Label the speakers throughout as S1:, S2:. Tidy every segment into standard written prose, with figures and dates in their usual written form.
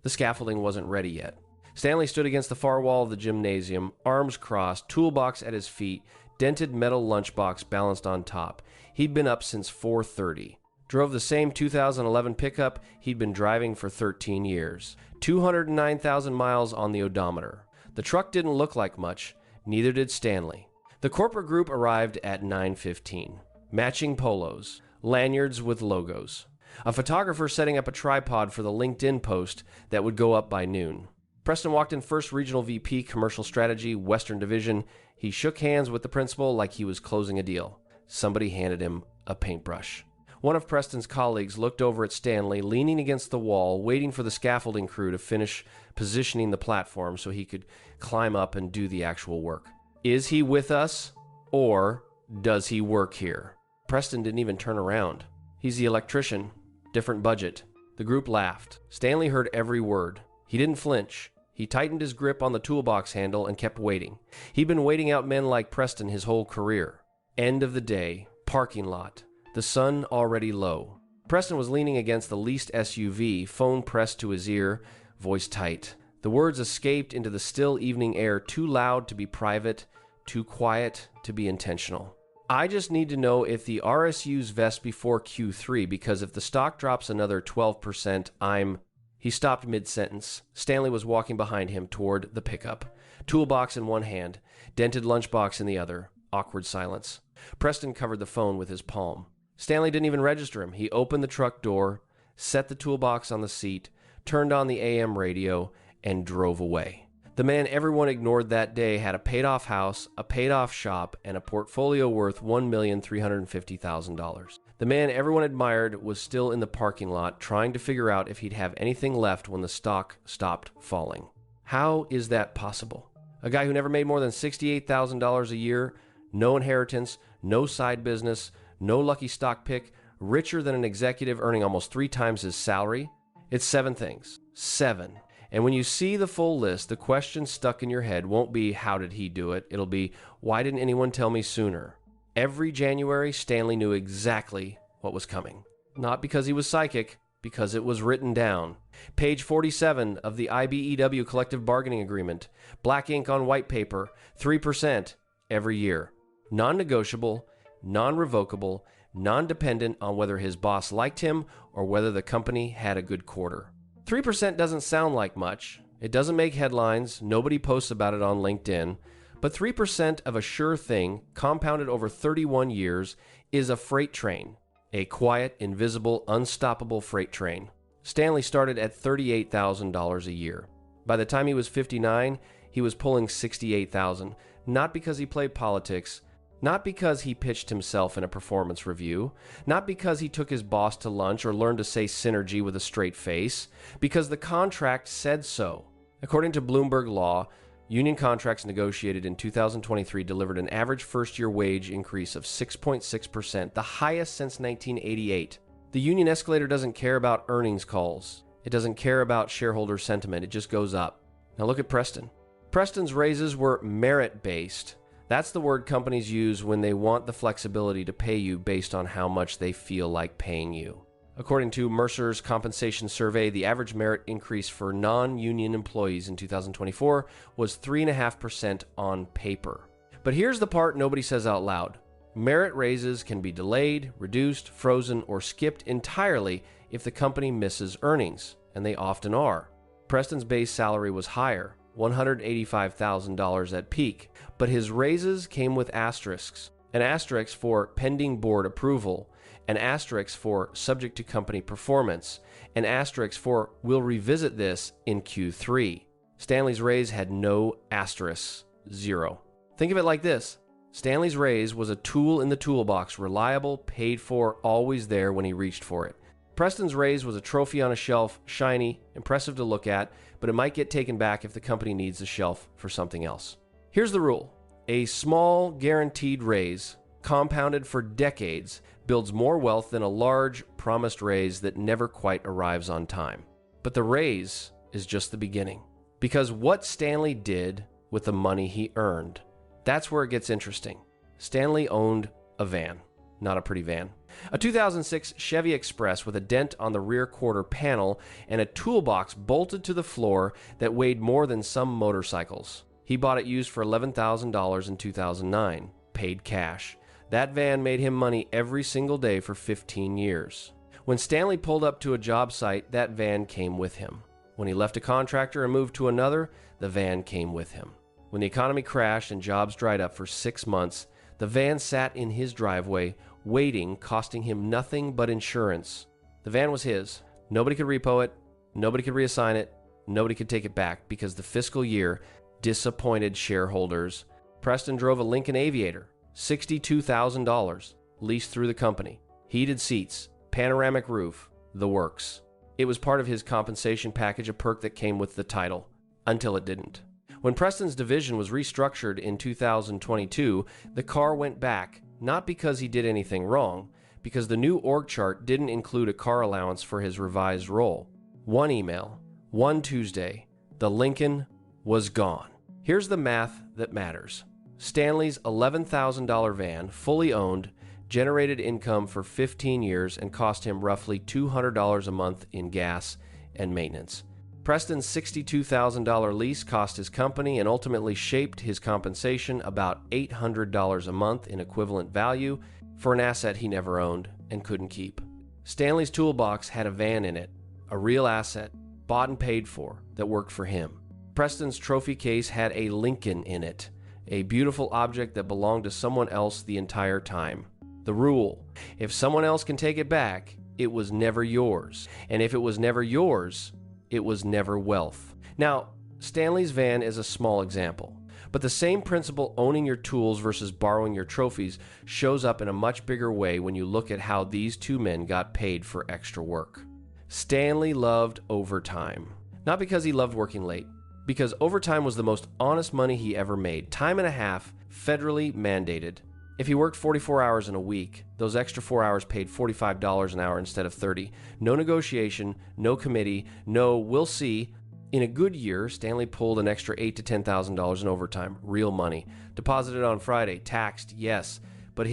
S1: The scaffolding wasn't ready yet. Stanley stood against the far wall of the gymnasium, arms crossed, toolbox at his feet, dented metal lunchbox balanced on top. He'd been up since 4:30. Drove the same 2011 pickup he'd been driving for 13 years. 209,000 miles on the odometer. The truck didn't look like much, neither did Stanley. The corporate group arrived at 9:15. Matching polos, lanyards with logos. A photographer setting up a tripod for the LinkedIn post that would go up by noon. Preston walked in first regional VP commercial strategy, Western Division. He shook hands with the principal like he was closing a deal. Somebody handed him a paintbrush. One of Preston's colleagues looked over at Stanley, leaning against the wall, waiting for the scaffolding crew to finish positioning the platform so he could climb up and do the actual work. Is he with us, or does he work here? Preston didn't even turn around. He's the electrician. Different budget. The group laughed. Stanley heard every word. He didn't flinch. He tightened his grip on the toolbox handle and kept waiting. He'd been waiting out men like Preston his whole career. End of the day. Parking lot. The sun already low. Preston was leaning against the leased SUV, phone pressed to his ear, voice tight. The words escaped into the still evening air, too loud to be private, too quiet to be intentional. I just need to know if the RSUs vest before Q3, because if the stock drops another 12%, He stopped mid-sentence. Stanley was walking behind him toward the pickup. Toolbox in one hand, dented lunchbox in the other. Awkward silence. Preston covered the phone with his palm. Stanley didn't even register him. He opened the truck door, set the toolbox on the seat, turned on the AM radio, and drove away. The man everyone ignored that day had a paid-off house, a paid-off shop, and a portfolio worth $1,350,000. The man everyone admired was still in the parking lot, trying to figure out if he'd have anything left when the stock stopped falling. How is that possible? A guy who never made more than $68,000 a year, no inheritance, no side business, no lucky stock pick, richer than an executive earning almost 3 times his salary? It's 7 things. 7. And when you see the full list, the question stuck in your head won't be, how did he do it? It'll be, why didn't anyone tell me sooner? Every January, Stanley knew exactly what was coming. Not because he was psychic, because it was written down. Page 47 of the IBEW Collective Bargaining Agreement. Black ink on white paper, 3% every year. Non-negotiable, non-revocable, non-dependent on whether his boss liked him or whether the company had a good quarter. 3% doesn't sound like much. It doesn't make headlines. Nobody posts about it on LinkedIn. But 3% of a sure thing, compounded over 31 years, is a freight train. A quiet, invisible, unstoppable freight train. Stanley started at $38,000 a year. By the time he was 59, he was pulling $68,000. Not because he played politics, not because he pitched himself in a performance review, not because he took his boss to lunch or learned to say synergy with a straight face, because the contract said so. According to Bloomberg Law, union contracts negotiated in 2023 delivered an average first-year wage increase of 6.6%, the highest since 1988. The union escalator doesn't care about earnings calls. It doesn't care about shareholder sentiment. It just goes up. Now look at Preston. Preston's raises were merit-based. That's the word companies use when they want the flexibility to pay you based on how much they feel like paying you. According to Mercer's compensation survey, the average merit increase for non-union employees in 2024 was 3.5% on paper. But here's the part nobody says out loud. Merit raises can be delayed, reduced, frozen, or skipped entirely if the company misses earnings, and they often are. Preston's base salary was higher, $185,000 at peak, but his raises came with asterisks. An asterisk for pending board approval, an asterisk for subject to company performance, an asterisk for we'll revisit this in Q3. Stanley's raise had no asterisks, 0. Think of it like this. Stanley's raise was a tool in the toolbox, reliable, paid for, always there when he reached for it. Preston's raise was a trophy on a shelf, shiny, impressive to look at, but it might get taken back if the company needs the shelf for something else. Here's the rule. A small, guaranteed raise, compounded for decades, builds more wealth than a large, promised raise that never quite arrives on time. But the raise is just the beginning. Because what Stanley did with the money he earned, that's where it gets interesting. Stanley owned a van. Not a pretty van. A 2006 Chevy Express with a dent on the rear quarter panel and a toolbox bolted to the floor that weighed more than some motorcycles. He bought it used for $11,000 in 2009, paid cash. That van made him money every single day for 15 years. When Stanley pulled up to a job site, that van came with him. When he left a contractor and moved to another, the van came with him. When the economy crashed and jobs dried up for 6 months, the van sat in his driveway, waiting, costing him nothing but insurance. The van was his. Nobody could repo it. Nobody could reassign it. Nobody could take it back because the fiscal year disappointed shareholders. Preston drove a Lincoln Aviator, $62,000, leased through the company. Heated seats, panoramic roof, the works. It was part of his compensation package, a perk that came with the title, until it didn't. When Preston's division was restructured in 2022, the car went back, not because he did anything wrong, because the new org chart didn't include a car allowance for his revised role. One email, one Tuesday, the Lincoln was gone. Here's the math that matters. Stanley's $11,000 van, fully owned, generated income for 15 years and cost him roughly $200 a month in gas and maintenance. Preston's $62,000 lease cost his company and ultimately shaped his compensation about $800 a month in equivalent value for an asset he never owned and couldn't keep. Stanley's toolbox had a van in it, a real asset, bought and paid for, that worked for him. Preston's trophy case had a Lincoln in it, a beautiful object that belonged to someone else the entire time. The rule: if someone else can take it back, it was never yours. And if it was never yours, it was never wealth. Now, Stanley's van is a small example, but the same principle, owning your tools versus borrowing your trophies, shows up in a much bigger way when you look at how these two men got paid for extra work. Stanley loved overtime. Not because he loved working late, because overtime was the most honest money he ever made. Time and a half, federally mandated. If he worked 44 hours in a week, those extra 4 hours paid $45 an hour instead of $30. No negotiation, no committee, no we'll see. In a good year, Stanley pulled an extra $8,000 to $10,000 in overtime, real money. Deposited on Friday, taxed, yes. But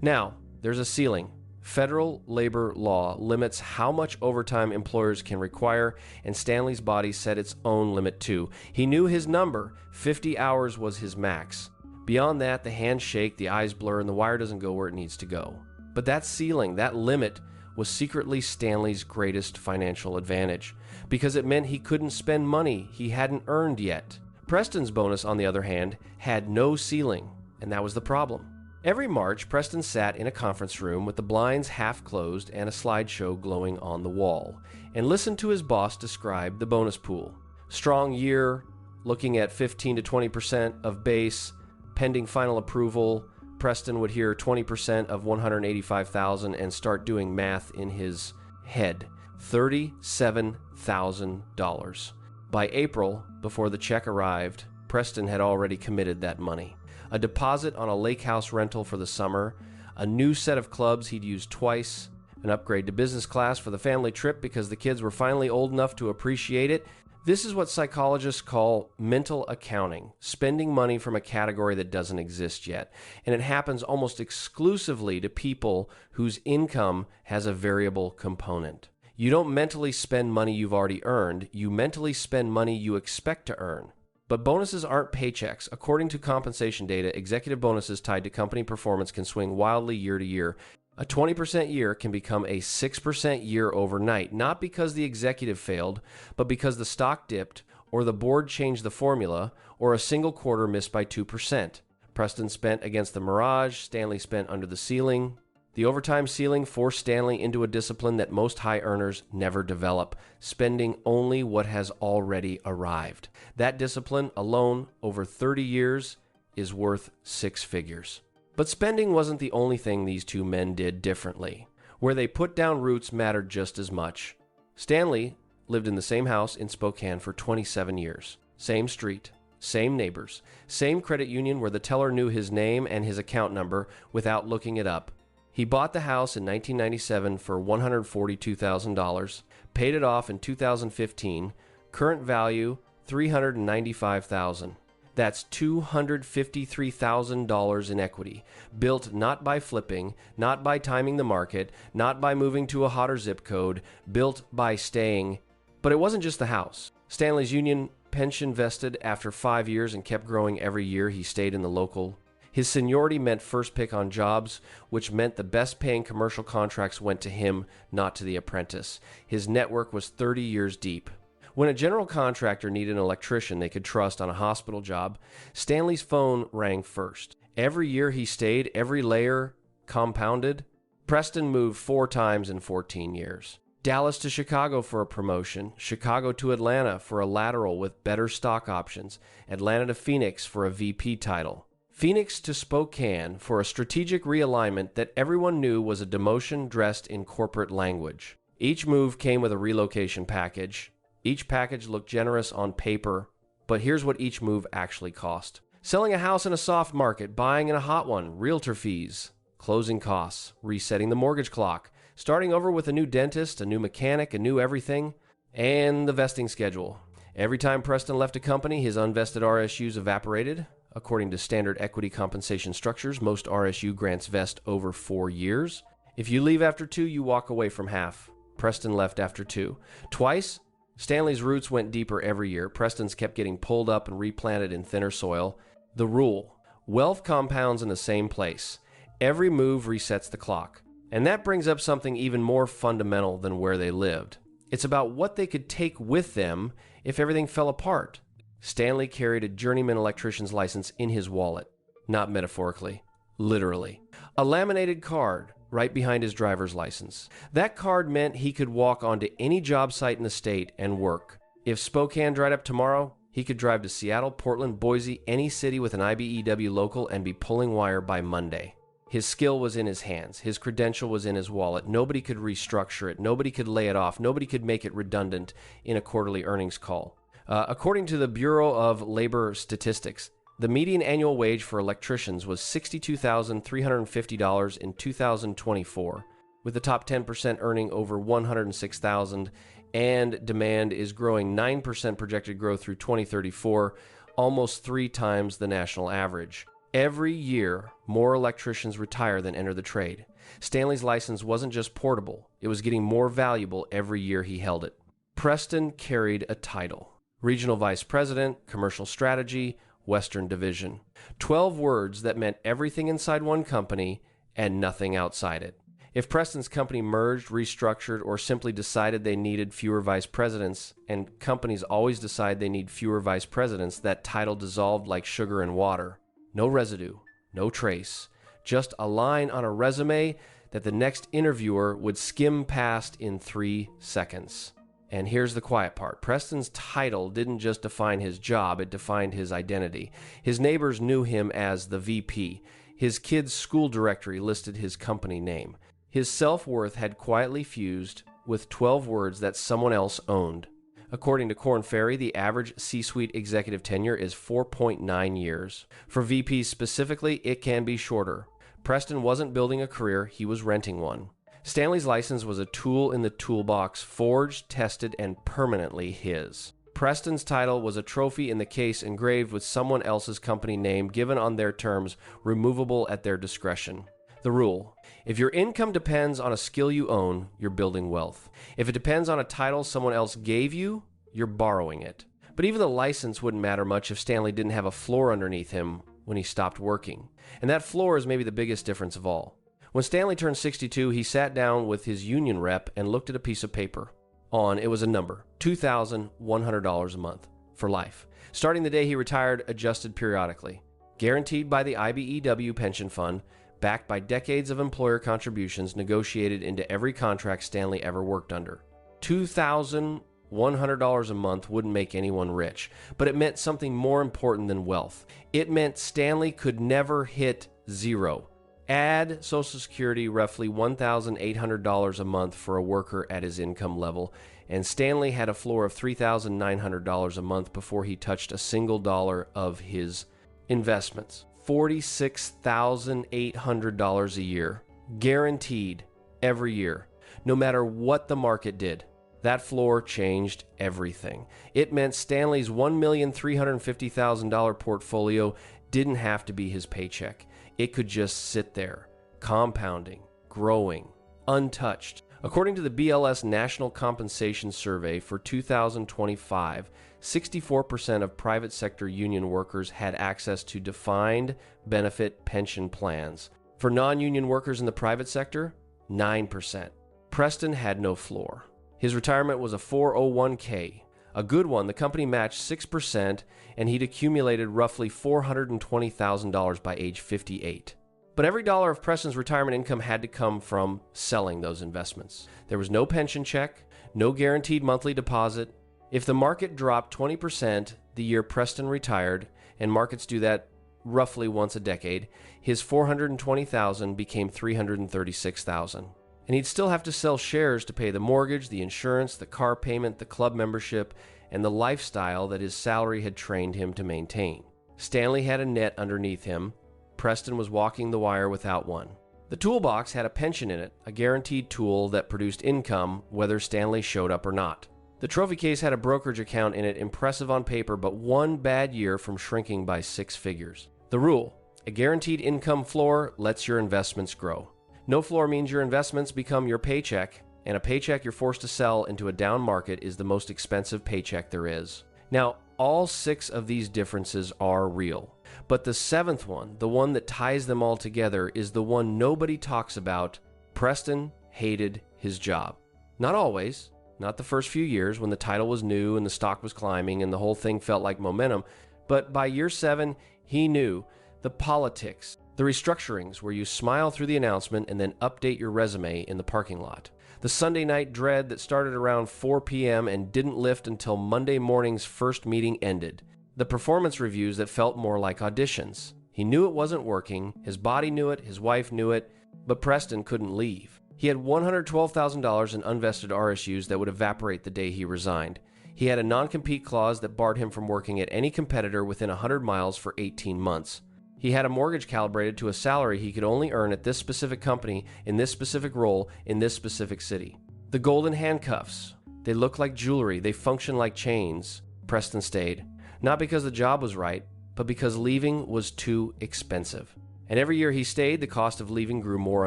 S1: now, there's a ceiling. Federal labor law limits how much overtime employers can require, and Stanley's body set its own limit too. He knew his number, 50 hours was his max. Beyond that, the hands shake, the eyes blur, and the wire doesn't go where it needs to go. But that ceiling, that limit, was secretly Stanley's greatest financial advantage, because it meant he couldn't spend money he hadn't earned yet. Preston's bonus, on the other hand, had no ceiling, and that was the problem. Every March, Preston sat in a conference room with the blinds half closed and a slideshow glowing on the wall, and listened to his boss describe the bonus pool. Strong year, looking at 15 to 20% of base, pending final approval. Preston would hear 20% of $185,000 and start doing math in his head. $37,000. By April, before the check arrived, Preston had already committed that money. A deposit on a lake house rental for the summer, a new set of clubs he'd used twice, an upgrade to business class for the family trip because the kids were finally old enough to appreciate it. This is what psychologists call mental accounting, spending money from a category that doesn't exist yet. And it happens almost exclusively to people whose income has a variable component. You don't mentally spend money you've already earned, you mentally spend money you expect to earn. But bonuses aren't paychecks. According to compensation data, executive bonuses tied to company performance can swing wildly year to year. A 20% year can become a 6% year overnight, not because the executive failed, but because the stock dipped, or the board changed the formula, or a single quarter missed by 2%. Preston spent against the mirage, Stanley spent under the ceiling. The overtime ceiling forced Stanley into a discipline that most high earners never develop, spending only what has already arrived. That discipline alone, over 30 years, is worth 6 figures. But spending wasn't the only thing these two men did differently. Where they put down roots mattered just as much. Stanley lived in the same house in Spokane for 27 years. Same street, same neighbors, same credit union where the teller knew his name and his account number without looking it up. He bought the house in 1997 for $142,000, paid it off in 2015, current value $395,000. That's $253,000 in equity, built not by flipping, not by timing the market, not by moving to a hotter zip code, built by staying. But it wasn't just the house. Stanley's union pension vested after 5 years and kept growing every year he stayed in the local. His seniority meant first pick on jobs, which meant the best paying commercial contracts went to him, not to the apprentice. His network was 30 years deep. When a general contractor needed an electrician they could trust on a hospital job, Stanley's phone rang first. Every year he stayed, every layer compounded. Preston moved 4 times in 14 years. Dallas to Chicago for a promotion, Chicago to Atlanta for a lateral with better stock options, Atlanta to Phoenix for a VP title, Phoenix to Spokane for a strategic realignment that everyone knew was a demotion dressed in corporate language. Each move came with a relocation package. Each package looked generous on paper, but here's what each move actually cost. Selling a house in a soft market, buying in a hot one, realtor fees, closing costs, resetting the mortgage clock, starting over with a new dentist, a new mechanic, a new everything, and the vesting schedule. Every time Preston left a company, his unvested RSUs evaporated. According to standard equity compensation structures, most RSU grants vest over 4 years. If you leave after 2, you walk away from half. Preston left after 2. Twice, Stanley's roots went deeper every year. Preston's kept getting pulled up and replanted in thinner soil. The rule: wealth compounds in the same place. Every move resets the clock. And that brings up something even more fundamental than where they lived. It's about what they could take with them if everything fell apart. Stanley carried a journeyman electrician's license in his wallet. Not metaphorically, literally. A laminated card right behind his driver's license. That card meant he could walk onto any job site in the state and work. If Spokane dried up tomorrow, he could drive to Seattle, Portland, Boise, any city with an IBEW local and be pulling wire by Monday. His skill was in his hands. His credential was in his wallet. Nobody could restructure it. Nobody could lay it off. Nobody could make it redundant in a quarterly earnings call. According to the Bureau of Labor Statistics, the median annual wage for electricians was $62,350 in 2024, with the top 10% earning over $106,000, and demand is growing 9% projected growth through 2034, almost 3 times the national average. Every year, more electricians retire than enter the trade. Stanley's license wasn't just portable, it was getting more valuable every year he held it. Preston carried a title: Regional Vice President, Commercial Strategy, Western Division. 12 words that meant everything inside one company and nothing outside it. If Preston's company merged, restructured, or simply decided they needed fewer vice presidents, and companies always decide they need fewer vice presidents, that title dissolved like sugar in water. No residue, no trace, just a line on a resume that the next interviewer would skim past in 3 seconds. And here's the quiet part. Preston's title didn't just define his job, it defined his identity. His neighbors knew him as the VP. His kids' school directory listed his company name. His self-worth had quietly fused with 12 words that someone else owned. According to Korn Ferry, the average C-suite executive tenure is 4.9 years. For VPs specifically, it can be shorter. Preston wasn't building a career, he was renting one. Stanley's license was a tool in the toolbox, forged, tested, and permanently his. Preston's title was a trophy in the case engraved with someone else's company name, given on their terms, removable at their discretion. The rule: if your income depends on a skill you own, you're building wealth. If it depends on a title someone else gave you, you're borrowing it. But even the license wouldn't matter much if Stanley didn't have a floor underneath him when he stopped working. And that floor is maybe the biggest difference of all. When Stanley turned 62, he sat down with his union rep and looked at a piece of paper. On it was a number: $2,100 a month for life. Starting the day he retired, adjusted periodically. Guaranteed by the IBEW pension fund, backed by decades of employer contributions negotiated into every contract Stanley ever worked under. $2,100 a month wouldn't make anyone rich, but it meant something more important than wealth. It meant Stanley could never hit zero. Add Social Security, roughly $1,800 a month for a worker at his income level, and Stanley had a floor of $3,900 a month before he touched a single dollar of his investments. $46,800 a year, guaranteed every year, no matter what the market did. That floor changed everything. It meant Stanley's $1,350,000 portfolio didn't have to be his paycheck. It could just sit there, compounding, growing, untouched. According to the BLS National Compensation Survey for 2025, 64% of private sector union workers had access to defined benefit pension plans. For non-union workers in the private sector, 9%. Preston had no floor. His retirement was a 401k, a good one. The company matched 6%, and he'd accumulated roughly $420,000 by age 58. But every dollar of Preston's retirement income had to come from selling those investments. There was no pension check, no guaranteed monthly deposit. If the market dropped 20% the year Preston retired, and markets do that roughly once a decade, his $420,000 became $336,000. And he'd still have to sell shares to pay the mortgage, the insurance, the car payment, the club membership, and the lifestyle that his salary had trained him to maintain. Stanley had a net underneath him. Preston was walking the wire without one. The toolbox had a pension in it, a guaranteed tool that produced income whether Stanley showed up or not. The trophy case had a brokerage account in it, impressive on paper, but one bad year from shrinking by 6 figures. The rule: a guaranteed income floor lets your investments grow. No floor means your investments become your paycheck, and a paycheck you're forced to sell into a down market is the most expensive paycheck there is. Now, all 6 of these differences are real, but the 7th one, the one that ties them all together, is the one nobody talks about. Preston hated his job. Not always, not the first few years when the title was new and the stock was climbing and the whole thing felt like momentum, but by year 7, he knew the politics, the restructurings where you smile through the announcement and then update your resume in the parking lot. The Sunday night dread that started around 4 p.m. and didn't lift until Monday morning's first meeting ended. The performance reviews that felt more like auditions. He knew it wasn't working, his body knew it, his wife knew it, but Preston couldn't leave. He had $112,000 in unvested RSUs that would evaporate the day he resigned. He had a non-compete clause that barred him from working at any competitor within 100 miles for 18 months. He had a mortgage calibrated to a salary he could only earn at this specific company, in this specific role, in this specific city. The golden handcuffs. They look like jewelry. They function like chains. Preston stayed. Not because the job was right, but because leaving was too expensive. And every year he stayed, the cost of leaving grew: more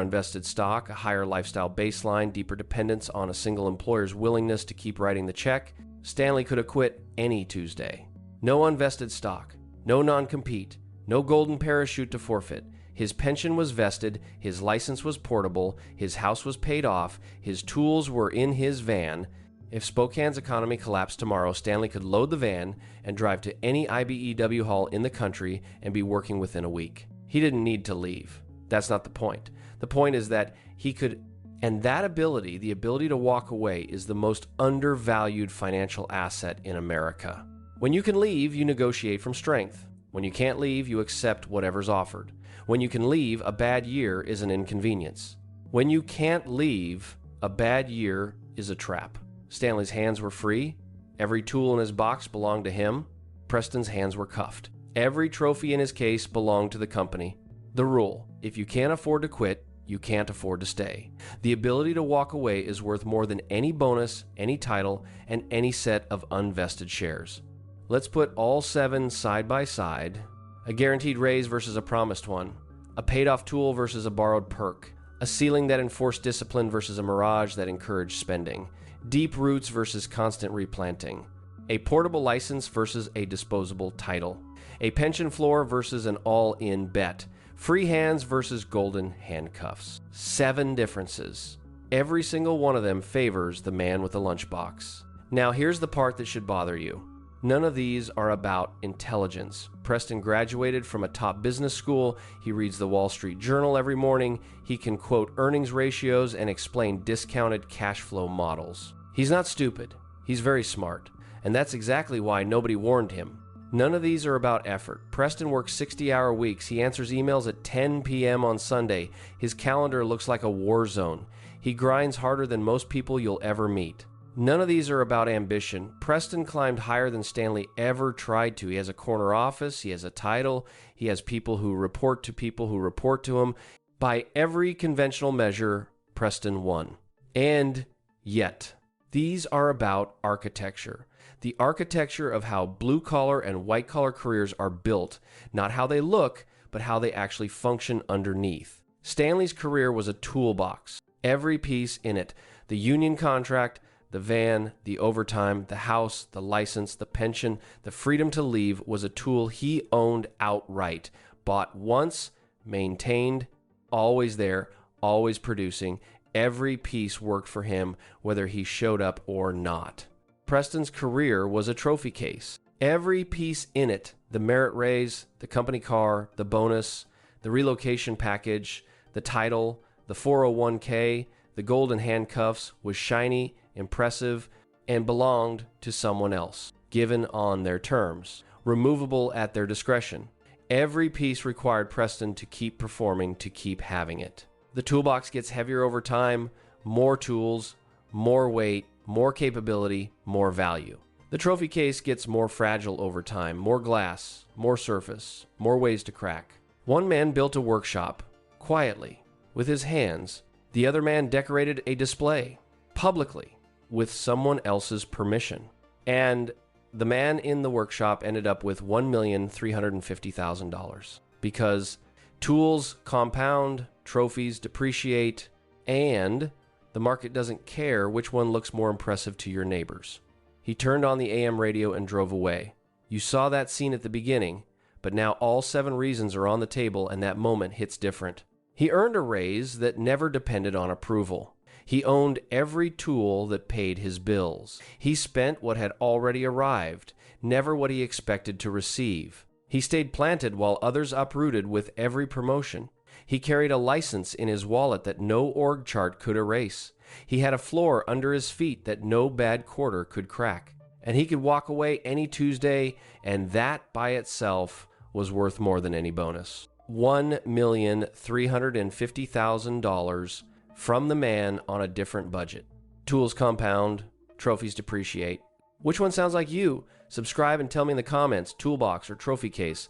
S1: unvested stock, a higher lifestyle baseline, deeper dependence on a single employer's willingness to keep writing the check. Stanley could have quit any Tuesday. No unvested stock. No non-compete. No golden parachute to forfeit. His pension was vested, his license was portable, his house was paid off, his tools were in his van. If Spokane's economy collapsed tomorrow, Stanley could load the van and drive to any IBEW hall in the country and be working within a week. He didn't need to leave. That's not the point. The point is that he could, and that ability, the ability to walk away, is the most undervalued financial asset in America. When you can leave, you negotiate from strength. When you can't leave, you accept whatever's offered. When you can leave, a bad year is an inconvenience. When you can't leave, a bad year is a trap. Stanley's hands were free. Every tool in his box belonged to him. Preston's hands were cuffed. Every trophy in his case belonged to the company. The rule: if you can't afford to quit, you can't afford to stay. The ability to walk away is worth more than any bonus, any title, and any set of unvested shares. Let's put all 7 side by side. A guaranteed raise versus a promised one. A paid-off tool versus a borrowed perk. A ceiling that enforced discipline versus a mirage that encouraged spending. Deep roots versus constant replanting. A portable license versus a disposable title. A pension floor versus an all-in bet. Free hands versus golden handcuffs. 7 differences. Every single one of them favors the man with the lunchbox. Now here's the part that should bother you. None of these are about intelligence. Preston graduated from a top business school. He reads the Wall Street Journal every morning. He can quote earnings ratios and explain discounted cash flow models. He's not stupid. He's very smart. And that's exactly why nobody warned him. None of these are about effort. Preston works 60-hour weeks. He answers emails at 10 p.m. on Sunday. His calendar looks like a war zone. He grinds harder than most people you'll ever meet. None of these are about ambition. Preston climbed higher than Stanley ever tried to. He has a corner office. He has a title. He has people who report to him. By every conventional measure, Preston won. And yet, These are about architecture. The architecture of how blue-collar and white-collar careers are built, not how they look, but how they actually function underneath. Stanley's career was a toolbox. Every piece in it, the union contract, the van, the overtime, the house, the license, the pension, the freedom to leave, was a tool he owned outright. Bought once, maintained, always there, always producing. Every piece worked for him, whether he showed up or not. Preston's career was a trophy case. Every piece in it, the merit raise, the company car, the bonus, the relocation package, the title, the 401k, the golden handcuffs, was shiny, impressive, and belonged to someone else, given on their terms, removable at their discretion. Every piece required Preston to keep performing, to keep having it. The toolbox gets heavier over time, more tools, more weight, more capability, more value. The trophy case gets more fragile over time, more glass, more surface, more ways to crack. One man built a workshop, quietly, with his hands. The other man decorated a display, publicly, with someone else's permission. And the man in the workshop ended up with $1,350,000 because tools compound, trophies depreciate, and the market doesn't care which one looks more impressive to your neighbors. He turned on the AM radio and drove away. You saw that scene at the beginning, but now all 7 reasons are on the table and that moment hits different. He earned a raise that never depended on approval. He owned every tool that paid his bills. He spent what had already arrived, never what he expected to receive. He stayed planted while others uprooted with every promotion. He carried a license in his wallet that no org chart could erase. He had a floor under his feet that no bad quarter could crack. And he could walk away any Tuesday, and that by itself was worth more than any bonus. $1,350,000 from the man on a different budget. Tools compound, trophies depreciate. Which one sounds like you? Subscribe and tell me in the comments, toolbox or trophy case.